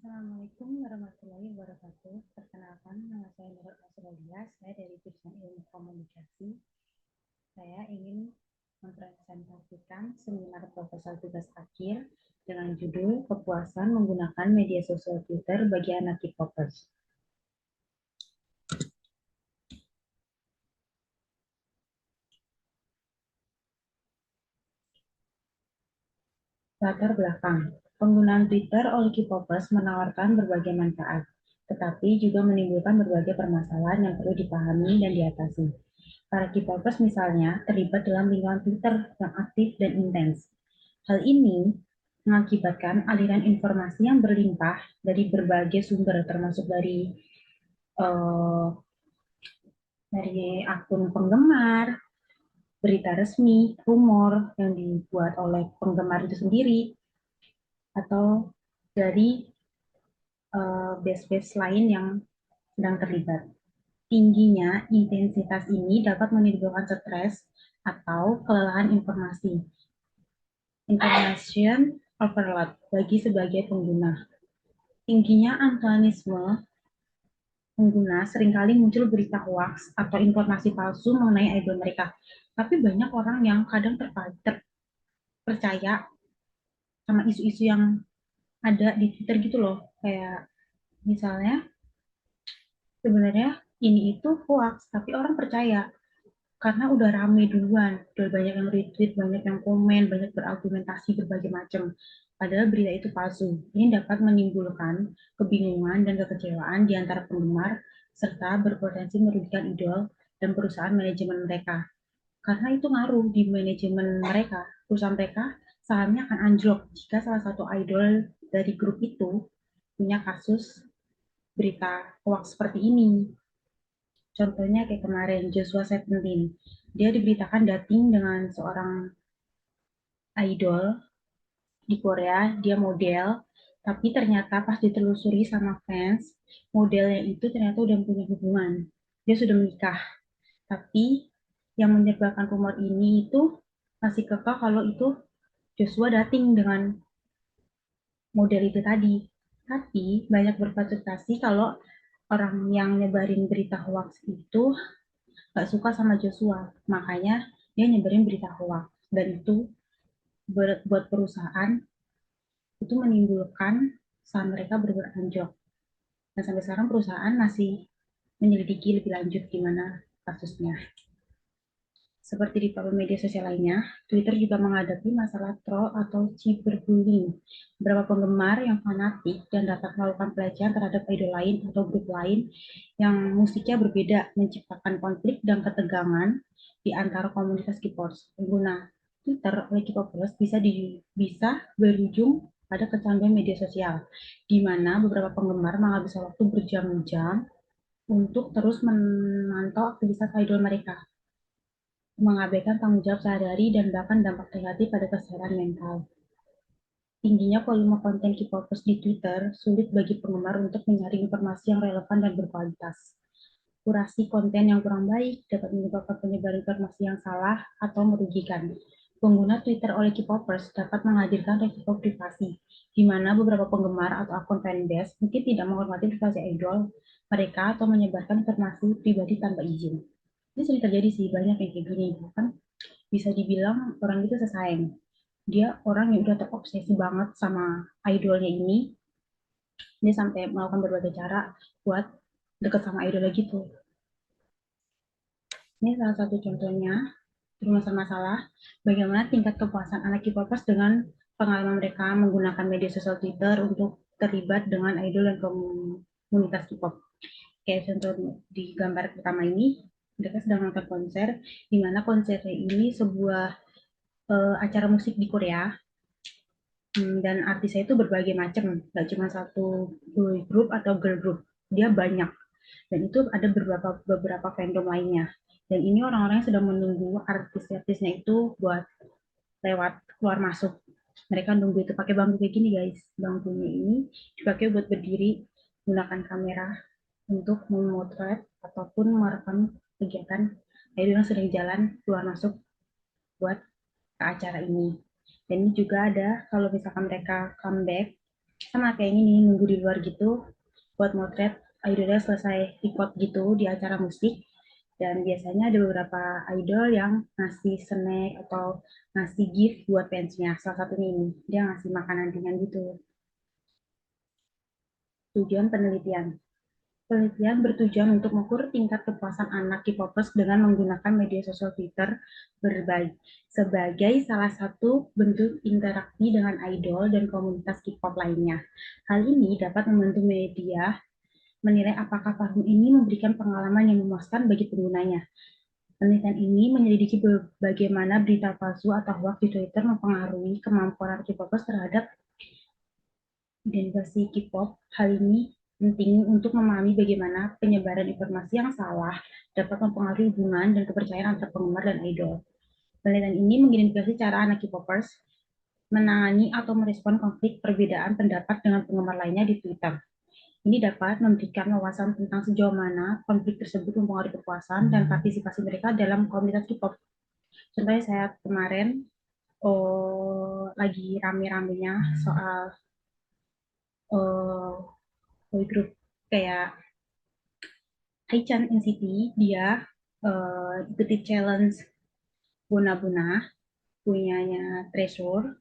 Assalamualaikum warahmatullahi wabarakatuh. Perkenalkan, nama saya Nurul Nasrullah. Saya dari jurusan Ilmu Komunikasi. Saya ingin mempresentasikan seminar proposal tugas akhir dengan judul Kepuasan Menggunakan Media Sosial Twitter bagi Anak K-popers. Latar belakang. Penggunaan Twitter oleh K-popers menawarkan berbagai manfaat, tetapi juga menimbulkan berbagai permasalahan yang perlu dipahami dan diatasi. Para K-popers misalnya terlibat dalam lingkungan Twitter yang aktif dan intens. Hal ini mengakibatkan aliran informasi yang berlimpah dari berbagai sumber, termasuk uh, dari akun penggemar, berita resmi, rumor yang dibuat oleh penggemar itu sendiri, atau dari base-base lain yang sedang terlibat. Tingginya intensitas ini dapat menimbulkan stres atau kelelahan informasi. Information overload bagi sebagai pengguna. Tingginya antagonisme pengguna seringkali muncul berita hoax atau informasi palsu mengenai idol mereka. Tapi banyak orang yang kadang terpercaya sama isu-isu yang ada di Twitter gitu loh. Kayak misalnya sebenarnya ini itu hoax, tapi orang percaya karena udah rame duluan, udah banyak yang retweet, banyak yang komen, banyak berargumentasi berbagai macam. Padahal berita itu palsu. Ini dapat menimbulkan kebingungan dan kekecewaan di antara penggemar, serta berpotensi merugikan idol dan perusahaan manajemen mereka. Karena itu ngaruh di manajemen mereka. Perusahaan mereka sahamnya akan anjlok jika salah satu idol dari grup itu punya kasus berita hoax seperti ini. Contohnya kayak kemarin Joshua Seventeen, dia diberitakan dating dengan seorang idol di Korea, dia model, tapi ternyata pas ditelusuri sama fans, modelnya itu ternyata udah punya hubungan, dia sudah menikah. Tapi yang menyebabkan rumor ini itu masih kekeh kalau itu Joshua dating dengan model itu tadi. Tapi banyak berspekulasi kalau orang yang nyebarin berita hoax itu gak suka sama Joshua, makanya dia nyebarin berita hoax, dan itu buat perusahaan itu menimbulkan saham mereka berberanjak, dan sampai sekarang perusahaan masih menyelidiki lebih lanjut gimana kasusnya. Seperti di beberapa media sosial lainnya, Twitter juga menghadapi masalah troll atau cyberbullying. Beberapa penggemar yang fanatik dan dapat melakukan pelecehan terhadap idol lain atau grup lain yang musiknya berbeda, menciptakan konflik dan ketegangan di antara komunitas K-popers. Pengguna Twitter oleh K-popers bisa berujung pada kecanduan media sosial, di mana beberapa penggemar menghabiskan waktu berjam-jam untuk terus memantau aktivitas idol mereka, mengabaikan tanggung jawab sehari-hari dan bahkan dampak negatif pada kesehatan mental. Tingginya volume konten K-popers di Twitter sulit bagi penggemar untuk menyaring informasi yang relevan dan berkualitas. Kurasi konten yang kurang baik dapat menyebabkan penyebaran informasi yang salah atau merugikan. Pengguna Twitter oleh K-popers dapat menghadirkan resiko privasi, di mana beberapa penggemar atau akun fanbase mungkin tidak menghormati privasi idol mereka atau menyebarkan informasi pribadi tanpa izin. Ini sering terjadi sih, banyak yang kayak gini. Kan bisa dibilang orang itu sesayang. Dia orang yang udah terobsesi banget sama idolnya ini. Dia sampai melakukan berbagai cara buat deket sama idolnya gitu. Ini salah satu contohnya masalah bagaimana tingkat kepuasan anak K-popers dengan pengalaman mereka menggunakan media sosial Twitter untuk terlibat dengan idol dan komunitas K-pop. Kayak contoh di gambar pertama ini, mereka sedang nonton konser, di mana konsernya ini sebuah acara musik di Korea, dan artisnya itu berbagai macam, nggak cuma satu boy group atau girl group, dia banyak, dan itu ada beberapa fandom lainnya, dan ini orang-orang yang sedang menunggu artis-artisnya itu buat lewat keluar masuk. Mereka nunggu itu pakai bangku kayak gini guys, bangkunya ini dipakai buat berdiri, menggunakan kamera untuk memotret ataupun merekam kegiatan idol yang sedang jalan keluar masuk buat ke acara ini. Dan ini juga ada kalau misalkan mereka comeback sama kayak ini nunggu di luar gitu buat motret idolnya selesai record gitu di acara musik. Dan biasanya ada beberapa idol yang ngasih snack atau ngasih gift buat fansnya. Salah satunya ini, dia ngasih makanan ringan gitu. Tujuan penelitian. Penelitian bertujuan untuk mengukur tingkat kepuasan anak K-popers dengan menggunakan media sosial Twitter berbagai sebagai salah satu bentuk interaksi dengan idol dan komunitas K-pop lainnya. Hal ini dapat membantu media menilai apakah platform ini memberikan pengalaman yang memuaskan bagi penggunanya. Penelitian ini menyelidiki bagaimana berita palsu atau hoax di Twitter mempengaruhi kemampuan K-popers terhadap identifikasi K-pop. Hal ini penting untuk memahami bagaimana penyebaran informasi yang salah dapat mempengaruhi hubungan dan kepercayaan antar penggemar dan idol. Penelitian ini mengidentifikasi cara anak K-popers menangani atau merespon konflik perbedaan pendapat dengan penggemar lainnya di Twitter. Ini dapat memberikan wawasan tentang sejauh mana konflik tersebut mempengaruhi kepuasan dan partisipasi mereka dalam komunitas K-pop. Contohnya saya kemarin lagi rame-ramenya soal boy group kayak Haichan NCT, dia ikuti challenge Buna-Buna punyanya Treasure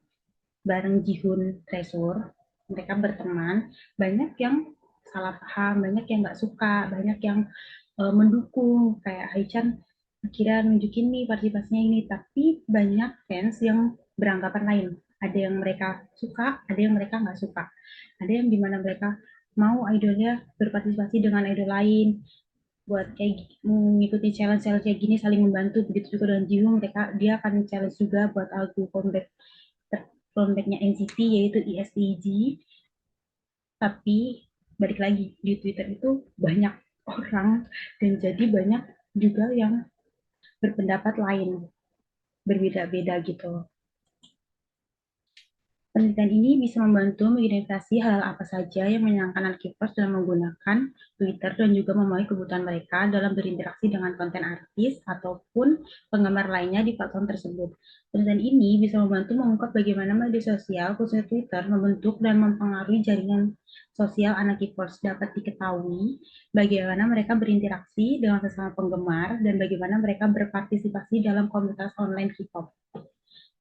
bareng Jihun Treasure. Mereka berteman, banyak yang salah paham, banyak yang nggak suka, banyak yang mendukung kayak Haichan akhirnya nunjukin nih partisipasinya ini, tapi banyak fans yang beranggapan lain. Ada yang mereka suka, ada yang mereka nggak suka, ada yang dimana mereka mau idolnya berpartisipasi dengan idol lain buat kayak mengikuti challenge-challenge kayak gini, saling membantu. Begitu juga dengan Jihung, mereka dia akan challenge juga buat album comebacknya NCT yaitu ESTG. Tapi balik lagi di Twitter itu banyak orang dan jadi banyak juga yang berpendapat lain, berbeda-beda gitu. Penelitian ini bisa membantu mengidentifikasi hal apa saja yang menyenangkan Alkipers dalam menggunakan Twitter dan juga memenuhi kebutuhan mereka dalam berinteraksi dengan konten artis ataupun penggemar lainnya di platform tersebut. Penelitian ini bisa membantu mengungkap bagaimana media sosial, khususnya Twitter, membentuk dan mempengaruhi jaringan sosial anak K-popers. Dapat diketahui bagaimana mereka berinteraksi dengan sesama penggemar dan bagaimana mereka berpartisipasi dalam komunitas online K-pop.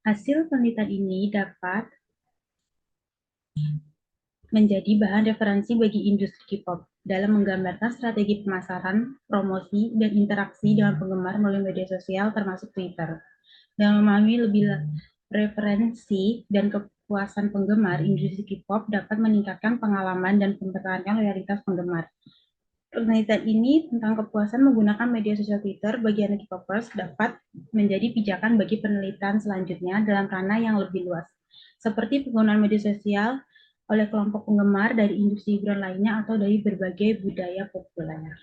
Hasil penelitian ini dapat menjadi bahan referensi bagi industri K-pop dalam menggambarkan strategi pemasaran, promosi, dan interaksi dengan penggemar melalui media sosial termasuk Twitter. Dengan memahami lebih referensi dan kepuasan penggemar, industri K-pop dapat meningkatkan pengalaman dan mempertahankan loyalitas penggemar. Penelitian ini tentang kepuasan menggunakan media sosial Twitter bagi anak K-popers dapat menjadi pijakan bagi penelitian selanjutnya dalam ranah yang lebih luas, seperti penggunaan media sosial oleh kelompok penggemar dari industri hiburan lainnya atau dari berbagai budaya populer.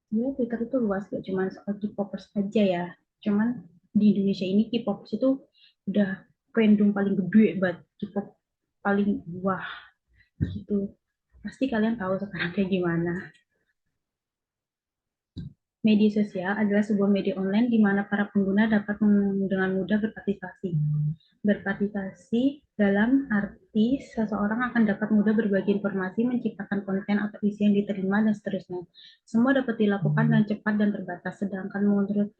Ya, Twitter itu luas, gak cuma soal K-popers aja ya. Cuman di Indonesia ini K-popers itu udah fandom paling gede buat K-pop paling wah gitu. Pasti kalian tahu sekarang kayak gimana. Media sosial adalah sebuah media online di mana para pengguna dapat dengan mudah berpartisipasi. Berpartisipasi dalam arti seseorang akan dapat mudah berbagi informasi, menciptakan konten atau isi yang diterima, dan seterusnya. Semua dapat dilakukan dengan cepat dan terbatas. Sedangkan menurut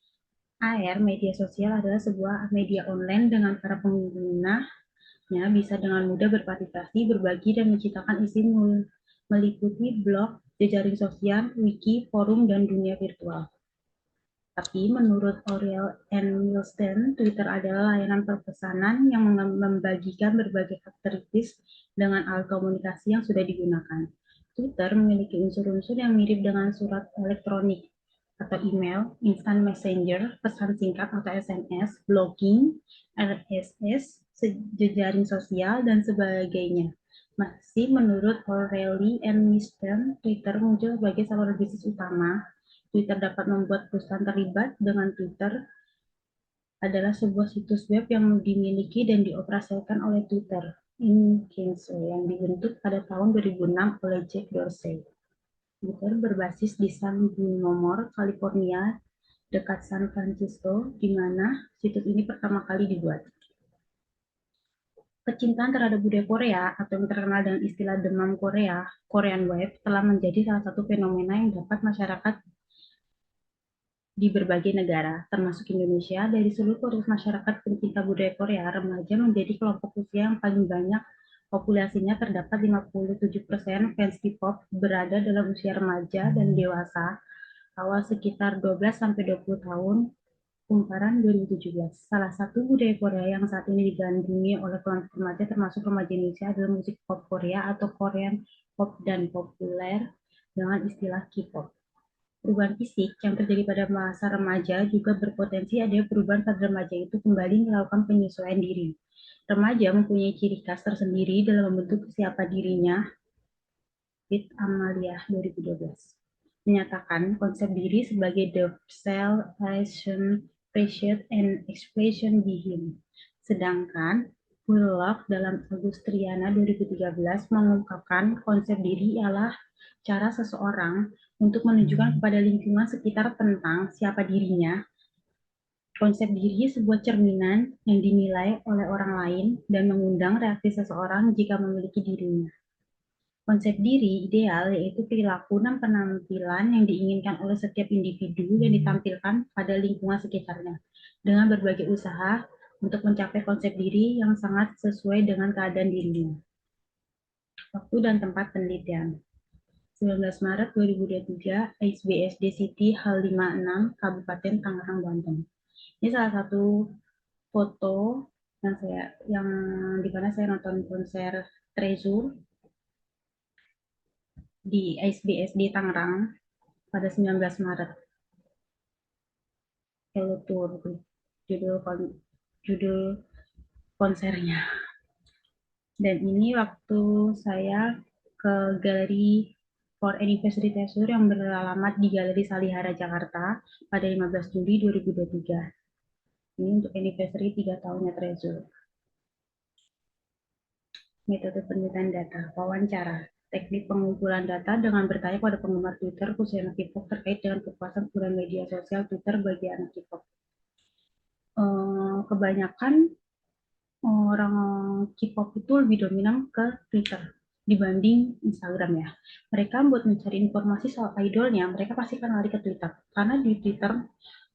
AR, media sosial adalah sebuah media online dengan para penggunanya bisa dengan mudah berpartisipasi, berbagi, dan menciptakan isi meliputi blog, jejaring sosial, wiki, forum, dan dunia virtual. Tapi menurut Oriel N. Wilson, Twitter adalah layanan pemesanan yang membagikan berbagai karakteristik dengan alat komunikasi yang sudah digunakan. Twitter memiliki unsur-unsur yang mirip dengan surat elektronik atau email, instant messenger, pesan singkat atau SMS, blogging, RSS, jejaring sosial, dan sebagainya. Masih menurut O'Reilly and Wilson, Twitter muncul sebagai saluran bisnis utama. Twitter dapat membuat perusahaan terlibat dengan Twitter adalah sebuah situs web yang dimiliki dan dioperasikan oleh Twitter Inc. yang dibentuk pada tahun 2006 oleh Jack Dorsey. Twitter berbasis di San Bruno, California, dekat San Francisco, di mana situs ini pertama kali dibuat. Kecintaan terhadap budaya Korea atau yang terkenal dengan istilah demam Korea, Korean Wave, telah menjadi salah satu fenomena yang dapat masyarakat di berbagai negara, termasuk Indonesia. Dari seluruh komunitas masyarakat pencinta budaya Korea, remaja menjadi kelompok usia yang paling banyak. Populasinya terdapat 57% fans K-pop berada dalam usia remaja dan dewasa, awal sekitar 12-20 tahun, kumparan 2017. Salah satu budaya Korea yang saat ini digandrungi oleh kelompok remaja termasuk remaja Indonesia adalah musik pop Korea atau Korean pop dan populer dengan istilah K-pop. Perubahan fisik yang terjadi pada masa remaja juga berpotensi ada perubahan pada remaja itu kembali melakukan penyesuaian diri. Remaja mempunyai ciri khas tersendiri dalam membentuk siapa dirinya. With Amalia 2012 menyatakan konsep diri sebagai the self-expression and expression be him. Sedangkan Bullock dalam Agustriana 2013 mengungkapkan konsep diri ialah cara seseorang untuk menunjukkan kepada lingkungan sekitar tentang siapa dirinya. Konsep diri sebuah cerminan yang dinilai oleh orang lain dan mengundang reaksi seseorang jika memiliki dirinya. Konsep diri ideal yaitu perilaku dan penampilan yang diinginkan oleh setiap individu yang ditampilkan pada lingkungan sekitarnya dengan berbagai usaha untuk mencapai konsep diri yang sangat sesuai dengan keadaan dirinya. Waktu dan tempat penelitian. 19 Maret 2023, SBSD City Hal 56, Kabupaten Tangerang, Banten. Ini salah satu foto yang di mana saya nonton konser Treasure di SBSD Tangerang pada 19 Maret. Hello Tour, judul judul konsernya. Dan ini waktu saya ke galeri for Anniversary Treasure yang beralamat di Galeri Salihara Jakarta pada 15 Juli 2023. Ini untuk anniversary 3 tahunnya Treasure. Metode penelitian data, wawancara, teknik pengumpulan data dengan bertanya pada penggemar Twitter khususnya anak K-pop terkait dengan kepuasan penggunaan media sosial Twitter bagi anak K-pop. Kebanyakan orang K-pop itu lebih dominan ke Twitter dibanding Instagram ya. Mereka buat mencari informasi soal idolnya, mereka pasti akan lari ke Twitter. Karena di Twitter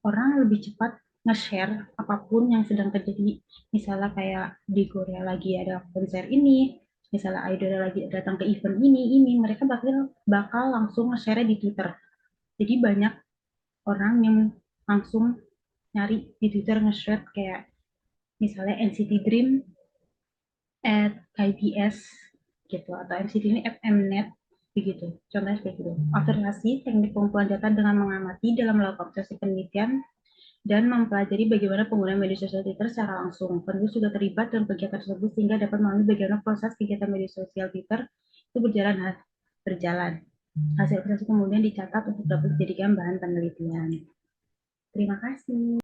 orang lebih cepat nge-share apapun yang sedang terjadi. Misalnya kayak di Korea lagi ada konser ini, misalnya idol lagi datang ke event ini, mereka bakal langsung nge-share di Twitter. Jadi banyak orang yang langsung nyari di Twitter nge-share kayak misalnya NCT Dream at KBS gitu atau NCT ini at Mnet begitu. Contohnya seperti itu. Observasi teknik pengumpulan data dengan mengamati dalam melakukan proses penelitian dan mempelajari bagaimana penggunaan media sosial Twitter secara langsung. Penulis juga terlibat dalam kegiatan tersebut sehingga dapat memahami bagaimana proses kegiatan media sosial Twitter itu berjalan. Hasil observasi kemudian dicatat untuk dapat dijadikan bahan penelitian. Terima kasih.